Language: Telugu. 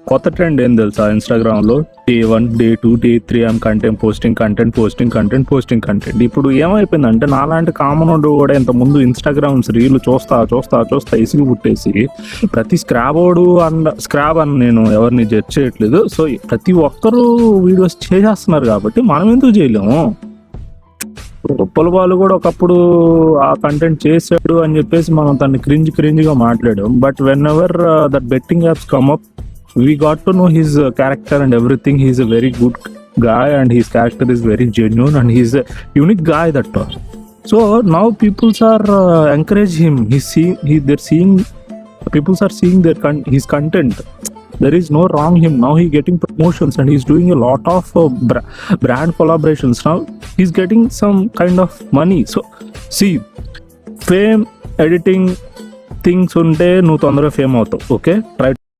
కొత్త ట్రెండ్ ఏం తెలుసా ఇన్స్టాగ్రామ్లో? Day 1, Day 2, Day 3 I'm content. ఇప్పుడు ఏమైపోయిందంటే నాలాంటి కామన్ కూడా ఇంత ముందు ఇన్స్టాగ్రామ్స్ రీల్ చూస్తా ఇసుగు పుట్టేసి ప్రతి స్క్రాబ్ అని నేను ఎవరిని జడ్జ్ చేయట్లేదు. సో ప్రతి ఒక్కరూ వీడియోస్ చేసేస్తున్నారు కాబట్టి మనం ఎందుకు చేయలేము? ఉప్పల బాలు కూడా ఒకప్పుడు ఆ కంటెంట్ చేశాడు అని చెప్పేసి మనం దాన్ని క్రింజ్గా మాట్లాడాం. But when ever that betting apps come up, we got to know his character and everything. He's a very good guy and his character is very genuine and he's a unique guy, that was. So now peoples are encourage him. Peoples are seeing his content. There is no wrong him. Now he getting promotions and he's doing a lot of brand collaborations. Now he's getting some kind of money. So see, fame editing things unte nu tondara fame avutavu. Okay, try